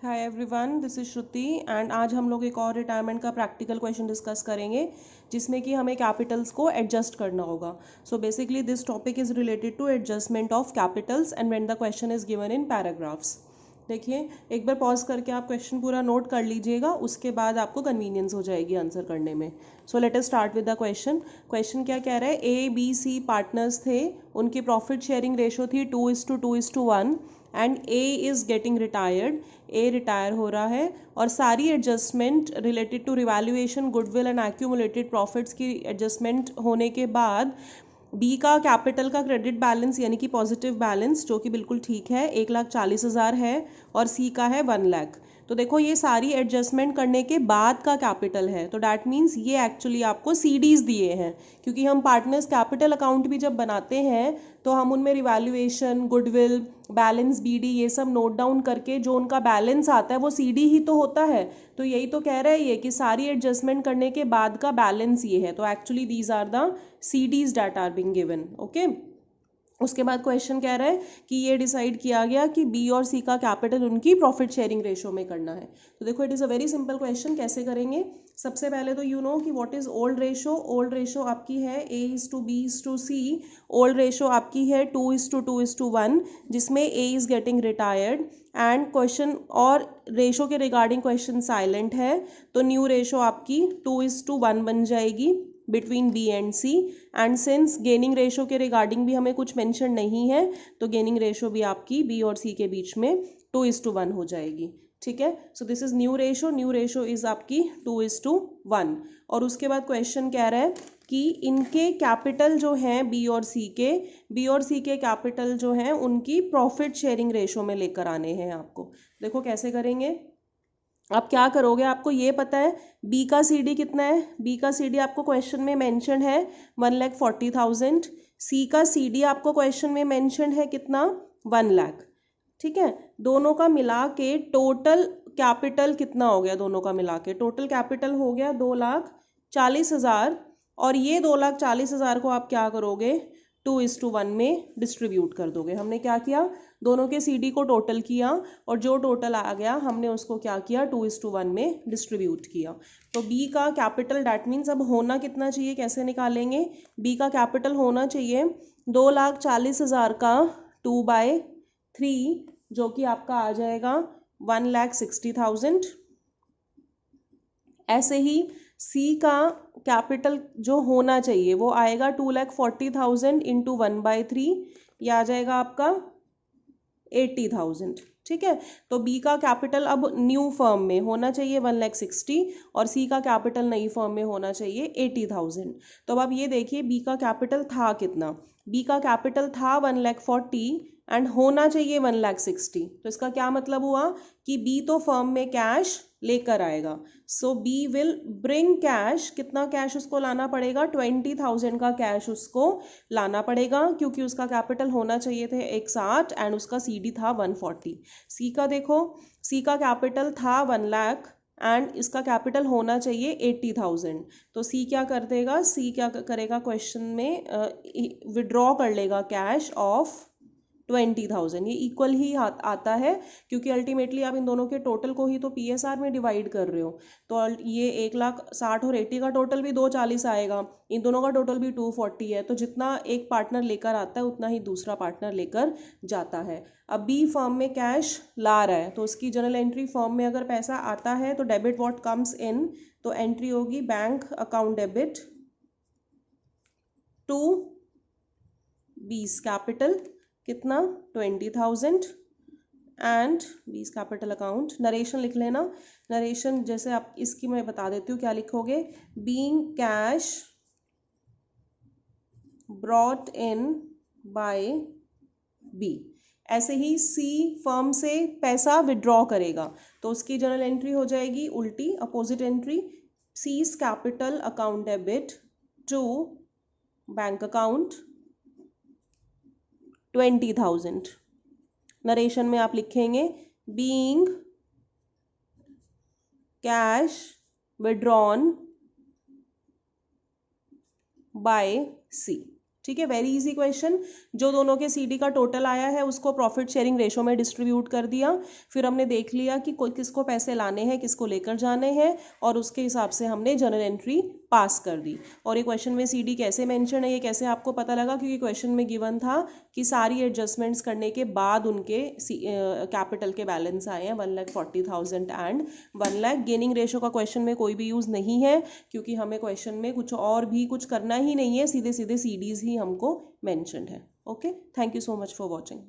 Hi everyone, this is Shruti and आज हम लोग एक और रिटायरमेंट का प्रैक्टिकल क्वेश्चन डिस्कस करेंगे जिसमें कि हमें कैपिटल्स को एडजस्ट करना होगा. So basically this topic is related to adjustment of capitals and when the question is given in paragraphs. देखिए, एक बार पॉज करके आप क्वेश्चन पूरा नोट कर लीजिएगा, उसके बाद आपको कन्वीनियंस हो जाएगी आंसर करने में. So let us start with the question. Question क्या कह रहा है? A B C पार्टनर्स थे, उनकी प्रॉफिट शेयरिंग रेशो थी 2:2:1 and A is getting retired. A retire हो रहा है और सारी adjustment related to revaluation, goodwill and accumulated profits की एडजस्टमेंट होने के बाद बी का कैपिटल का क्रेडिट बैलेंस यानी कि पॉजिटिव बैलेंस, जो कि बिल्कुल ठीक है, 1,40,000 है और सी का है 1 लाख. तो देखो, ये सारी एडजस्टमेंट करने के बाद का कैपिटल है, तो डैट मीन्स ये एक्चुअली आपको सीडीज दिए हैं, क्योंकि हम पार्टनर्स कैपिटल अकाउंट भी जब बनाते हैं तो हम उनमें रिवैल्यूएशन, गुडविल, बैलेंस, बीडी ये सब नोट डाउन करके जो उनका बैलेंस आता है वो सीडी ही तो होता है. तो यही तो कह रहा है ये कि सारी एडजस्टमेंट करने के बाद का बैलेंस ये है. तो actually these are the CDs that are being given. Okay, उसके बाद क्वेश्चन कह रहा है कि ये डिसाइड किया गया कि बी और सी का कैपिटल उनकी प्रॉफिट शेयरिंग रेशो में करना है. तो देखो, it is a very simple question. कैसे करेंगे? सबसे पहले तो यू नो कि what is old ratio. Old ratio आपकी है A:B:C. ओल्ड रेशो आपकी है 2:2:1, जिसमें A is getting retired and question और रेशो के रिगार्डिंग क्वेश्चन साइलेंट है, तो न्यू रेशो आपकी 2:1 बन जाएगी between B and C. And since gaining ratio के रिगार्डिंग भी हमें कुछ मेंशन नहीं है, तो गेनिंग रेशो भी आपकी बी और सी के बीच में 2:1 हो जाएगी. ठीक है, so this is new ratio. New ratio is आपकी 2:1. और उसके बाद क्वेश्चन कह रहा है कि इनके कैपिटल जो हैं बी और सी के कैपिटल जो हैं उनकी प्रॉफिट शेयरिंग रेशो में लेकर आने हैं आपको. देखो कैसे करेंगे. आप क्या करोगे, आपको ये पता है बी का सीडी कितना है. बी का सीडी आपको क्वेश्चन में मेंशन है 1,40,000. सी का सीडी आपको क्वेश्चन में मेंशन है कितना, 1 लाख. ठीक है, दोनों का मिला के टोटल कैपिटल कितना हो गया? दोनों का मिला के टोटल कैपिटल हो गया 2,40,000. और ये 2,40,000 को आप क्या करोगे, 2:1 में डिस्ट्रीब्यूट कर दोगे. हमने क्या किया, दोनों के सीडी को टोटल किया और जो टोटल आ गया हमने उसको क्या किया, 2:1 में डिस्ट्रीब्यूट किया. तो बी का कैपिटल डैट मीन्स अब होना कितना चाहिए, कैसे निकालेंगे. बी का कैपिटल होना चाहिए 2,40,000 का 2/3, जो कि आपका आ जाएगा 1,60,000. ऐसे ही सी का कैपिटल जो होना चाहिए वो आएगा 2,40,000 इंटू 1/3, यह आ जाएगा आपका 80,000. ठीक है, तो बी का कैपिटल अब न्यू फर्म में होना चाहिए 1,60,000 और सी का कैपिटल नई फर्म में होना चाहिए 80,000. तो अब आप ये देखिए बी का कैपिटल था कितना. बी का कैपिटल था 1,40,000 एंड होना चाहिए 1,60,000. तो इसका क्या मतलब हुआ कि बी तो फर्म में कैश लेकर आएगा. सो बी विल ब्रिंग कैश. कितना कैश उसको लाना पड़ेगा, 20,000 का कैश उसको लाना पड़ेगा, क्योंकि उसका कैपिटल होना चाहिए थे 160 एंड उसका सीडी था 140. सी का देखो, सी का कैपिटल था 1 लाख एंड इसका कैपिटल होना चाहिए 80,000. तो सी क्या कर देगा, सी क्या करेगा, क्वेश्चन में विड्रॉ कर लेगा कैश ऑफ 20,000. ये इक्वल ही आता है, क्योंकि अल्टीमेटली आप इन दोनों के टोटल को ही तो पीएसआर में डिवाइड कर रहे हो. तो ये 1,60,000 और 80 का टोटल भी 240 आएगा, इन दोनों का टोटल भी 240 है. तो जितना एक पार्टनर लेकर आता है उतना ही दूसरा पार्टनर लेकर जाता है. अब बी फर्म में कैश ला रहा है, तो उसकी जनरल एंट्री फर्म में अगर पैसा आता है तो डेबिट व्हाट कम्स इन, तो एंट्री होगी bank account debit to B's capital कितना, 20,000 एंड बीस कैपिटल अकाउंट. नरेशन लिख लेना. नरेशन जैसे आप इसकी मैं बता देती हूँ क्या लिखोगे, being cash brought in by B. ऐसे ही सी फर्म से पैसा विड्रॉ करेगा तो उसकी जनरल एंट्री हो जाएगी उल्टी, opposite entry. C's capital account debit to bank account 20,000. Narration में आप लिखेंगे being cash withdrawn by C. ठीक है, वेरी इजी क्वेश्चन। जो दोनों के सीडी का टोटल आया है उसको प्रॉफिट शेयरिंग रेशो में डिस्ट्रीब्यूट कर दिया, फिर हमने देख लिया कि कोई किसको पैसे लाने हैं किसको लेकर जाने हैं, और उसके हिसाब से हमने जर्नल एंट्री पास कर दी। और ये क्वेश्चन में सीडी कैसे मेंशन है ये कैसे आपको पता लगा, क्योंकि क्वेश्चन में गिवन था कि सारी एडजस्टमेंट्स करने के बाद उनके कैपिटल के बैलेंस आए हैं 1,40,000 एंड 1 लाख। गेनिंग रेशो का क्वेश्चन में कोई भी यूज़ नहीं है, क्योंकि हमें क्वेश्चन में कुछ और भी कुछ करना ही नहीं है, सीधे सीधे सीडीज ही हमको मेंशन्ड है। Okay, thank you so much for watching.